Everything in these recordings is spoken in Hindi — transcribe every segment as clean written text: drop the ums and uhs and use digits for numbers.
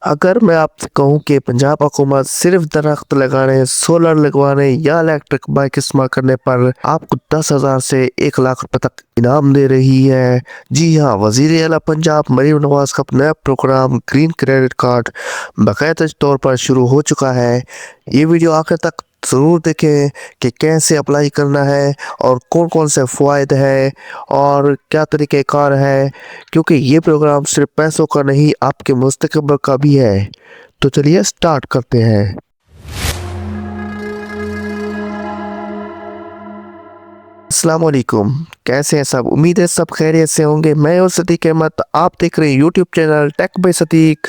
अगर मैं आपसे कहूँ कि पंजाब हुकूमत सिर्फ दरख्त लगाने, सोलर लगवाने या इलेक्ट्रिक बाइक इस्तेमाल करने पर आपको 10,000 से 1 लाख रुपए तक इनाम दे रही है। जी हाँ, वजीर आला पंजाब मरीम नवाज का नया प्रोग्राम ग्रीन क्रेडिट कार्ड बाकायदा तौर पर शुरू हो चुका है। ये वीडियो आखिर तक ज़रूर देखें कि कैसे अप्लाई करना है और कौन कौन से फ़ायदे हैं और क्या तरीक़ेकार है, क्योंकि ये प्रोग्राम सिर्फ पैसों का नहीं, आपके मुस्तकबिल का भी है। तो चलिए स्टार्ट करते हैं। अस्सलाम वालेकुम, कैसे हैं सब? उम्मीद है सब खैरियत से होंगे। मैं हूं सदीक अहमद, आप देख रहे हैं YouTube channel tech by Sadiq.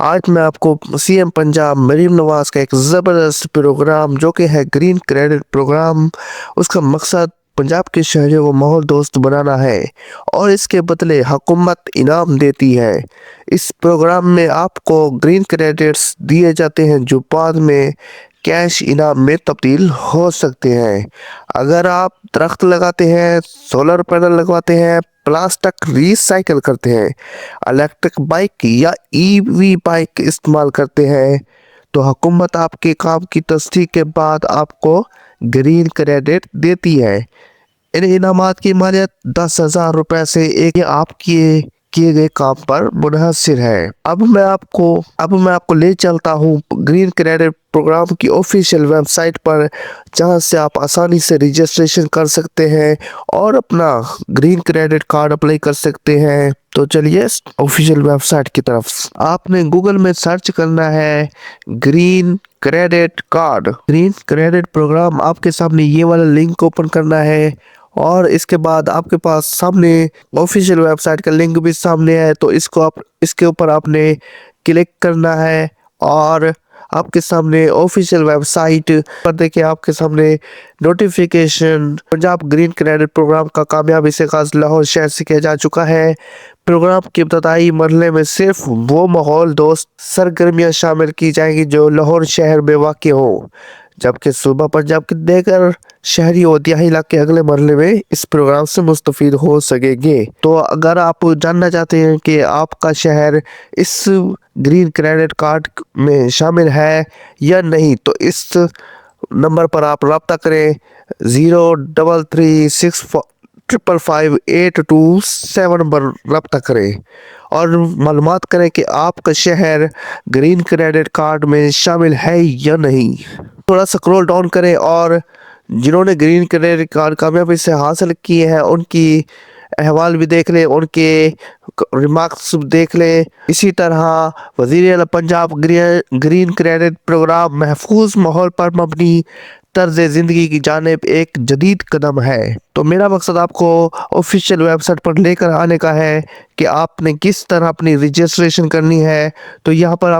आज मैं आपको सीएम पंजाब मरीम नवाज का एक ज़बरदस्त प्रोग्राम जो कि है ग्रीन क्रेडिट प्रोग्राम, उसका मकसद पंजाब के शहरियों को माहौल दोस्त बनाना है और इसके बदले हुकूमत इनाम देती है। इस प्रोग्राम में आपको ग्रीन क्रेडिट्स दिए जाते हैं जो बाद में कैश इनाम में तब्दील हो सकते हैं। अगर आप दरख्त लगाते हैं, सोलर पैनल लगवाते हैं, प्लास्टिक रिसाइकल करते हैं, इलेक्ट्रिक बाइक या ईवी बाइक इस्तेमाल करते हैं, तो हुकूमत आपके काम की तस्दीक के बाद आपको ग्रीन क्रेडिट देती है। इन इनामात की मालियत 10,000 रुपए से एक आपके किए गए काम पर मुनहसर है। अब मैं आपको ले चलता हूँ ग्रीन क्रेडिट प्रोग्राम की ऑफिशियल वेबसाइट पर, जहाँ से आप आसानी से रजिस्ट्रेशन कर सकते हैं और अपना ग्रीन क्रेडिट कार्ड अप्लाई कर सकते हैं। तो चलिए ऑफिशियल वेबसाइट की तरफ आपने गूगल में सर्च करना है green credit card. Green credit programme आपके सामने ये वाला लिंक ओपन करना है और इसके बाद आपके पास सामने ऑफिशियल वेबसाइट का लिंक भी सामने है, तो इसके ऊपर आपने क्लिक करना है और आपके सामने ऑफिशियल वेबसाइट पर देखिए, आपके सामने notification Punjab green credit programme का कामयाबी से आगाज लाहौर शहर से किया जा चुका है। प्रोग्राम के इब्तदाई मरहले में सिर्फ वो माहौल दोस्त सरगर्मियां शामिल की जाएंगी जो लाहौर शहर में वाक़ हो, जबकि सूबा पंजाब के देगर शहरी और दिहाई इलाके अगले मरहले में इस प्रोग्राम से मुस्तफीद हो सकेंगे। तो अगर आप जानना चाहते हैं कि आपका शहर इस ग्रीन क्रेडिट कार्ड में शामिल है या नहीं, तो इस नंबर पर आप रब्ता करें 0336555827 नंबर रब्ता करें और मालूमात करें कि आपका शहर ग्रीन क्रेडिट कार्ड में शामिल है या नहीं। थोड़ा स्क्रॉल डाउन करें और जिन्होंने ग्रीन क्रेडिट कार्ड कामयाबी से हासिल किए हैं उनकी अहवाल भी देख लें, उनके रिमार्क्स देख लें। इसी तरह वज़ीर आला पंजाब ग्रीन क्रेडिट प्रोग्राम महफूज माहौल पर मबनी तर्ज ज़िंदगी की जानिब एक जदीद कदम है। तो मेरा मकसद आपको ऑफिशियल वेबसाइट पर लेकर आने का है कि आपने किस तरह अपनी रजिस्ट्रेशन करनी है। तो यहाँ पर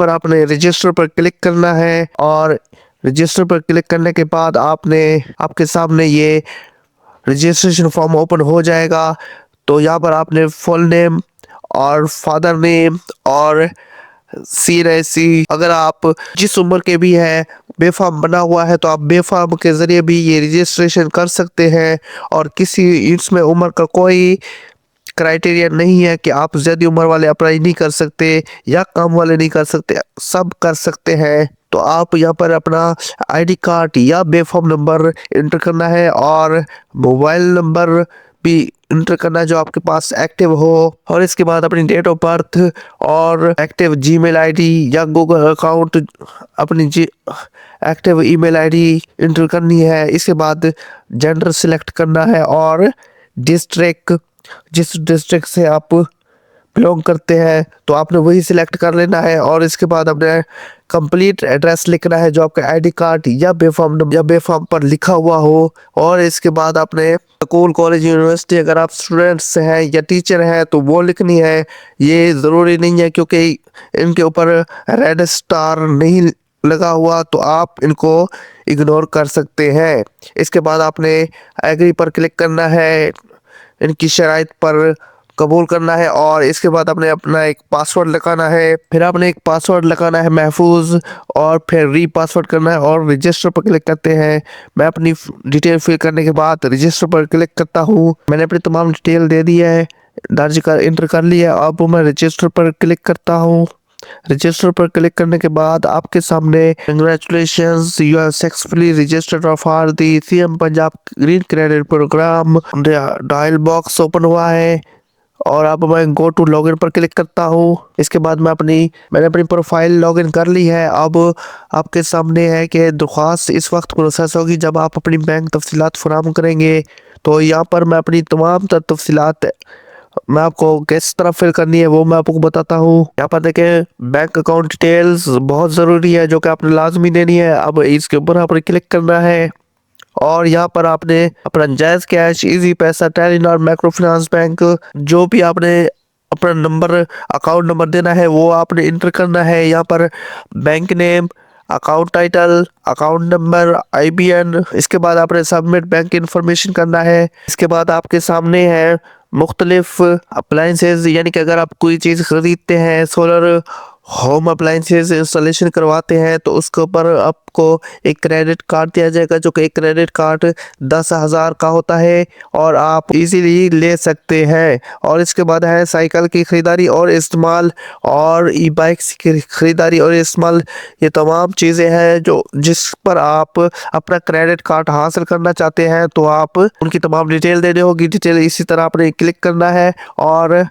आपने रजिस्टर पर क्लिक करना है और रजिस्टर पर क्लिक करने के बाद आपके सामने ये रजिस्ट्रेशन फॉर्म ओपन हो जाएगा। तो यहाँ पर आपने फुल नेम और फादर नेम और CNC, अगर आप जिस उम्र के भी हैं, बेफार्म बना हुआ है तो आप बेफार्म के ज़रिए भी ये रजिस्ट्रेशन कर सकते हैं और इसमें उम्र का कोई क्राइटेरिया नहीं है कि आप ज़्यादा उम्र वाले अप्लाई नहीं कर सकते या कम वाले नहीं कर सकते, सब कर सकते हैं। तो आप यहाँ पर अपना ID कार्ड या बेफार्म नंबर इंटर करना है और मोबाइल नंबर भी इंटर करना है जो आपके पास एक्टिव हो, और इसके बाद अपनी डेट ऑफ बर्थ और एक्टिव जीमेल ID या गूगल अकाउंट अपनी एक्टिव ईमेल ID इंटर करनी है। इसके बाद जेंडर सिलेक्ट करना है और डिस्ट्रिक्ट, जिस डिस्ट्रिक्ट से आप बिलोंग करते हैं तो आपने वही सिलेक्ट कर लेना है और इसके बाद अपने कंप्लीट एड्रेस लिखना है जो आपके ID कार्ड या बेफार्म पर लिखा हुआ हो, और इसके बाद आपने स्कूल कॉलेज यूनिवर्सिटी अगर आप स्टूडेंट्स हैं या टीचर हैं तो वो लिखनी है। ये ज़रूरी नहीं है क्योंकि इनके ऊपर रेड स्टार नहीं लगा हुआ, तो आप इनको इग्नोर कर सकते हैं। इसके बाद आपने एग्री पर क्लिक करना है, इनकी शराइत पर कबूल करना है और इसके बाद आपने अपना एक पासवर्ड लगाना है। फिर आपने एक पासवर्ड लगाना है महफूज और फिर री पासवर्ड करना है और रजिस्टर पर क्लिक करते हैं। मैं अपनी डिटेल फिल करने के बाद रजिस्टर पर क्लिक करता हूँ। मैंने अपनी तमाम डिटेल दे दी है। दर्ज कर इंटर कर लिया। अब मैं रजिस्टर पर क्लिक करता हूँ। रजिस्टर पर क्लिक करने के बाद आपके सामने congratulations you are successfully registered for the CM Punjab green credit programme dial box open हुआ है। और अब मैं गो टू लॉगिन पर क्लिक करता हूँ। इसके बाद मैंने अपनी प्रोफाइल लॉगिन कर ली है। अब आपके सामने है कि दरख्वास्त इस वक्त प्रोसेस होगी जब आप अपनी बैंक तफसीलात फराहम करेंगे। तो यहाँ पर मैं अपनी तमाम तफसीलात मैं आपको किस तरह फिल करनी है वो मैं आपको बताता हूँ। यहाँ पर देखें बैंक अकाउंट डिटेल्स बहुत ज़रूरी है जो कि आपने लाजमी देनी है। अब इसके ऊपर आपने क्लिक करना है और यहाँ पर आपने अपना जायज़ कैश इजी पैसा टेलीनॉर माइक्रो फाइनेंस बैंक जो भी आपने अपना नंबर अकाउंट नंबर देना है वो आपने इंटर करना है। यहाँ पर bank name account title account number IBN. इसके बाद आपने सबमिट बैंक इंफॉर्मेशन करना है। इसके बाद आपके सामने है मुख्तलिफ अप्लाइंसेज, यानी कि अगर आप कोई चीज़ खरीदते हैं सोलर होम अप्लाइंसेज इंस्टॉलेशन करवाते हैं तो उसके ऊपर आपको एक क्रेडिट कार्ड दिया जाएगा जो कि एक क्रेडिट कार्ड 10,000 का होता है और आप इजीली ले सकते हैं। और इसके बाद है साइकिल की खरीदारी और इस्तेमाल और ई बाइक्स की खरीदारी और इस्तेमाल। ये तमाम चीज़ें हैं जो जिस पर आप अपना क्रेडिट कार्ड हासिल करना चाहते हैं तो आप उनकी तमाम डिटेल देनी होगी। डिटेल इसी तरह आपने क्लिक करना है और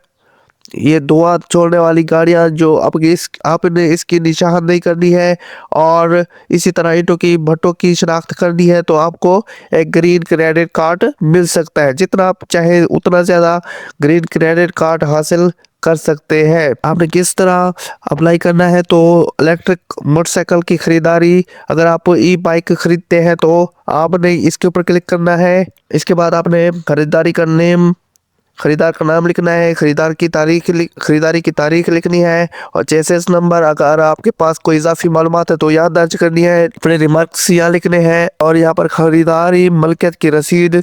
ये धुआं छोड़ने वाली गाड़ियां जो आपने इसकी निशानदेही करनी है और इसी तरह ईंटों की भट्टों की शनाख्त करनी है तो आपको एक ग्रीन क्रेडिट कार्ड मिल सकता है। जितना आप चाहे उतना ज़्यादा ग्रीन क्रेडिट कार्ड हासिल कर सकते हैं। आपने किस तरह अप्लाई करना है तो इलेक्ट्रिक मोटरसाइकिल की खरीदारी, अगर आप ई बाइक खरीदते हैं तो आपने इसके ऊपर क्लिक करना है। इसके बाद आपने खरीदार का नाम लिखना है, खरीदारी की तारीख लिखनी है और चेसिस नंबर, अगर आपके पास कोई इजाफी मालूमात है तो यहाँ दर्ज करनी है। अपने रिमार्क्स यहाँ लिखने हैं और यहाँ पर खरीदारी मलकियत की रसीद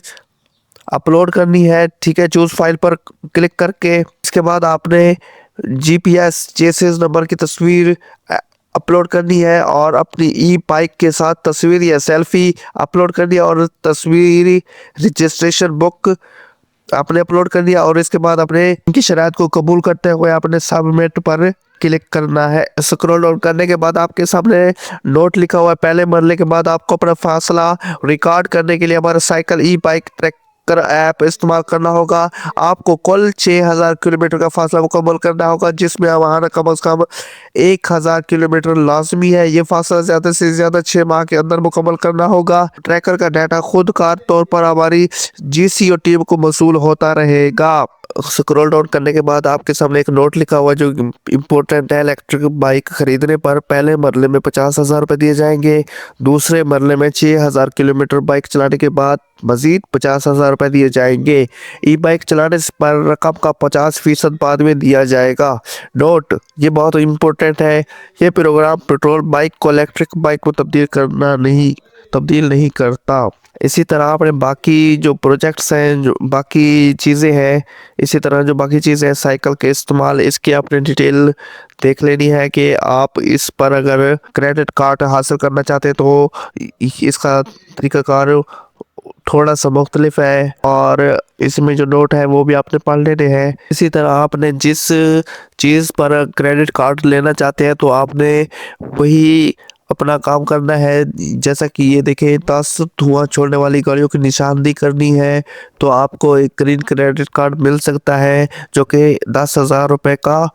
अपलोड करनी है। ठीक है, चूज फाइल पर क्लिक करके इसके बाद आपने जीपीएस चेसिस नंबर की तस्वीर अपलोड करनी है और अपनी ई बाइक के साथ तस्वीर या सेल्फी अपलोड करनी है और तस्वीरी रजिस्ट्रेशन बुक आपने अपलोड कर दिया और इसके बाद आपने इनकी शराइत को कबूल करते हुए आपने सबमिट पर क्लिक करना है। स्क्रॉल डाउन करने के बाद आपके सामने नोट लिखा हुआ है। पहले मरने के बाद आपको अपना फासला रिकॉर्ड करने के लिए हमारा साइकिल ई बाइक ट्रैकर ऐप इस्तेमाल करना होगा। आपको कुल 6,000 किलोमीटर का फासला मुकम्मल करना होगा जिसमें हमारा कम से कम 1,000 किलोमीटर लाजमी है। ये फासला ज़्यादा से ज़्यादा 6 माह के अंदर मुकम्मल करना होगा। ट्रैकर का डाटा खुद कार तौर पर हमारी जीसीओ टीम को मसूल होता रहेगा। स्क्रॉल डाउन करने के बाद आपके सामने एक नोट लिखा हुआ जो इम्पोर्टेंट है। इलेक्ट्रिक बाइक खरीदने पर पहले मरले में 50,000 रुपये दिए जाएंगे, दूसरे मरले में 6,000 किलोमीटर बाइक चलाने के बाद मजीद 50,000 रुपये दिए जाएंगे। ई बाइक चलाने पर रकम का 50% बाद में दिया जाएगा। नोट ये बहुत इम्पोर्टेंट है, ये प्रोग्राम पेट्रोल बाइक को इलेक्ट्रिक बाइक को तब्दील नहीं करता। इसी तरह अपने बाकी जो प्रोजेक्ट्स हैं, जो बाकी चीज़ें हैं, इसी तरह जो बाकी चीज़ें हैं साइकिल के इस्तेमाल, इसकी आपने डिटेल देख लेनी है कि आप इस पर अगर क्रेडिट कार्ड हासिल करना चाहते हैं तो इसका तरीक़ाकार थोड़ा सा मुख्तलिफ है और इसमें जो नोट है वो भी आपने पढ़ लेने हैं। इसी तरह आपने जिस चीज़ पर क्रेडिट कार्ड लेना चाहते हैं तो आपने वही अपना काम करना है। जैसा कि ये देखें 10 धुआं छोड़ने वाली गाड़ियों की निशानदेही करनी है तो आपको एक ग्रीन क्रेडिट कार्ड मिल सकता है जो कि 10,000 रुपये का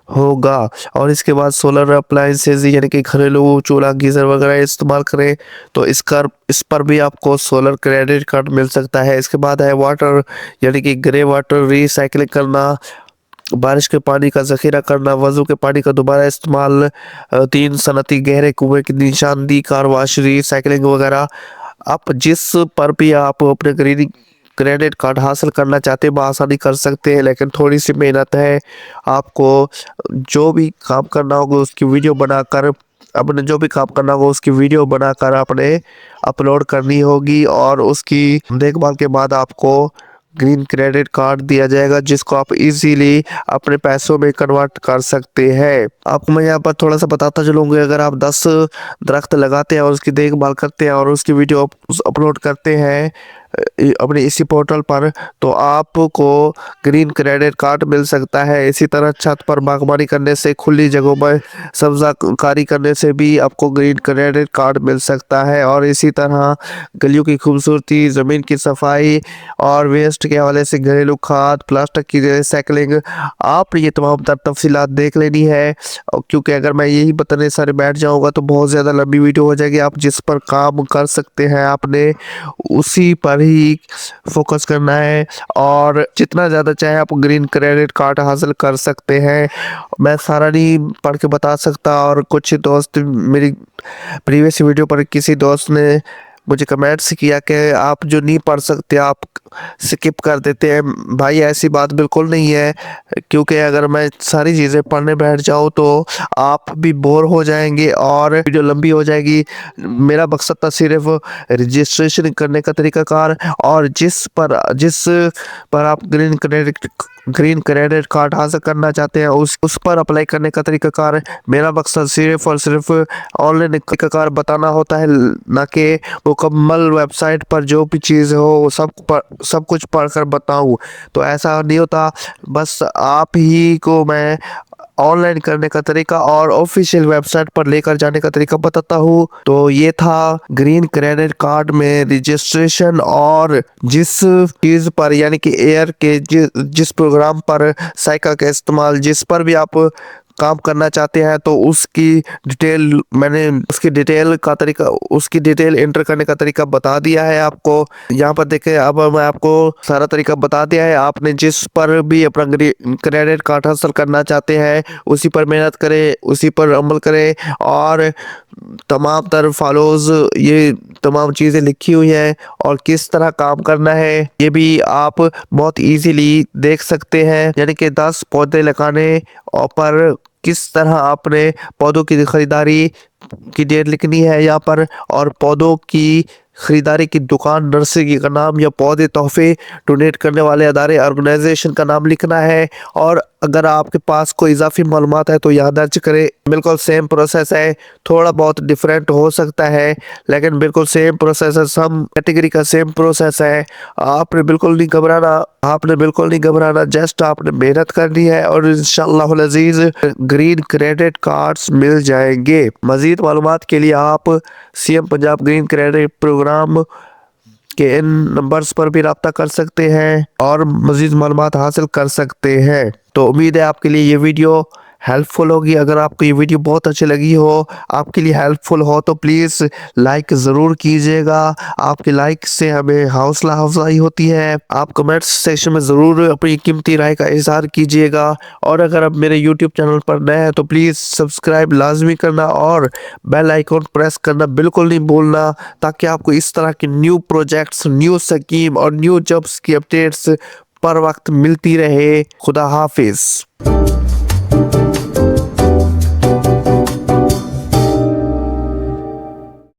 होगा। और इसके बाद सोलर अप्लाइंसेज यानी कि घरेलू चूल्हा गीज़र वगैरह इस्तेमाल करें तो इस पर भी आपको सोलर क्रेडिट कार्ड मिल सकता है। इसके बाद है वाटर यानी कि ग्रे वाटर रिसाइकलिंग करना, बारिश के पानी का ज़ख़ीरा करना, वज़ू के पानी का दोबारा इस्तेमाल, 3 सनती गहरे कुएं की निशानदेही, कार वाश रिसाइकलिंग वगैरह। आप जिस पर भी आप अपने ग्रीन क्रेडिट कार्ड हासिल करना चाहते हैं बआसानी कर सकते हैं, लेकिन थोड़ी सी मेहनत है। आपको जो भी काम करना होगा उसकी वीडियो बनाकर आपने अपलोड करनी होगी और उसकी देखभाल के बाद आपको ग्रीन क्रेडिट कार्ड दिया जाएगा जिसको आप इजीली अपने पैसों में कन्वर्ट कर सकते हैं। आपको मैं यहाँ पर थोड़ा सा बताता चलूँगा, अगर आप 10 दरख्त लगाते हैं और उसकी देखभाल करते हैं और उसकी वीडियो अपलोड करते हैं अपने इसी पोर्टल पर, तो आपको ग्रीन क्रेडिट कार्ड मिल सकता है। इसी तरह छत पर बागवानी करने से, खुली जगहों में सब्ज़ाकारी करने से भी आपको ग्रीन क्रेडिट कार्ड मिल सकता है। और इसी तरह गलियों की खूबसूरती, ज़मीन की सफाई और वेस्ट के हवाले से घरेलू खाद, प्लास्टिक की रिसाइकलिंग, आप ये तमाम तफसीलात देख लेनी है। क्योंकि अगर मैं यही बताने सारे बैठ जाऊंगा तो बहुत ज़्यादा लंबी वीडियो हो जाएगी। आप जिस पर काम कर सकते हैं आपने उसी पर ही फोकस करना है, और जितना ज़्यादा चाहे आप ग्रीन क्रेडिट कार्ड हासिल कर सकते हैं। मैं सारा नहीं पढ़ के बता सकता, और कुछ दोस्त मेरी प्रीवियस वीडियो पर किसी दोस्त ने मुझे कमेंट्स किया कि आप जो नहीं पढ़ सकते आप स्किप कर देते हैं। भाई ऐसी बात बिल्कुल नहीं है, क्योंकि अगर मैं सारी चीज़ें पढ़ने बैठ जाऊँ तो आप भी बोर हो जाएंगे और वीडियो लंबी हो जाएगी। मेरा मकसद था सिर्फ रजिस्ट्रेशन करने का तरीकाकार, और जिस पर आप ग्रीन क्रेडिट कार्ड हासिल करना चाहते हैं उस पर अप्लाई करने का तरीकाकार। मेरा मकसद सिर्फ और सिर्फ ऑनलाइन तरीकाकार बताना होता है, ना कि मुकम्मल वेबसाइट पर जो भी चीज़ हो वो सब कुछ पढ़कर बताऊं। तो ऐसा नहीं होता, बस आप ही को मैं ऑनलाइन करने का तरीका और ऑफिशियल वेबसाइट पर लेकर जाने का तरीका बताता हूँ। तो ये था ग्रीन क्रेडिट कार्ड में रजिस्ट्रेशन, और जिस चीज़ पर यानी कि एयर के जिस प्रोग्राम पर साइका का इस्तेमाल, जिस पर भी आप काम करना चाहते हैं तो उसकी डिटेल का तरीका, उसकी डिटेल एंटर करने का तरीका बता दिया है आपको। यहाँ पर देखें, अब मैं आपको सारा तरीका बता दिया है। आपने जिस पर भी अपना क्रेडिट कार्ड हासिल करना चाहते हैं उसी पर मेहनत करें, उसी पर अमल करें, और तमाम तरह फॉलोज, ये तमाम चीज़ें लिखी हुई हैं और किस तरह काम करना है ये भी आप बहुत इजीली देख सकते हैं। यानी कि 10 पौधे लगाने और पर किस तरह आपने पौधों की खरीदारी की डेट लिखनी है यहाँ पर, और पौधों की खरीदारी की दुकान, नर्सरी का नाम या पौधे तोहफे डोनेट करने वाले अदारे, ऑर्गेनाइजेशन का नाम लिखना है। और अगर आपके पास कोई इजाफी मालूमात है तो यहाँ दर्ज करें। बिल्कुल सेम प्रोसेस है, थोड़ा बहुत डिफरेंट हो सकता है लेकिन बिल्कुल सेम प्रोसेस है, सम कैटेगरी का सेम प्रोसेस है। आपने बिल्कुल नहीं घबराना, आपने बिल्कुल नहीं घबराना, जस्ट आपने मेहनत करनी है और इंशाअल्लाह अज़ीज़ ग्रीन क्रेडिट कार्ड्स मिल जाएंगे। मज़ीद मालूमात के लिए आप CM Punjab green credit programme के इन नंबर्स पर भी रब्ता कर सकते हैं और मज़ीद मालूमात हासिल कर सकते हैं। तो उम्मीद है आपके लिए ये वीडियो हेल्पफुल होगी। अगर आपको ये वीडियो बहुत अच्छी लगी हो, आपके लिए हेल्पफुल हो, तो प्लीज़ लाइक ज़रूर कीजिएगा। आपके लाइक से हमें हौसला अफजाई होती है। आप कमेंट्स सेक्शन में ज़रूर अपनी कीमती राय का इजहार कीजिएगा। और अगर आप मेरे यूट्यूब चैनल पर नए हैं तो प्लीज़ सब्सक्राइब लाजमी करना और बेल आइकॉन प्रेस करना बिल्कुल नहीं भूलना, ताकि आपको इस तरह के न्यू प्रोजेक्ट्स, न्यू स्कीम और न्यू जॉब्स की अपडेट्स पर वक्त मिलती रहे। खुदा हाफिज़।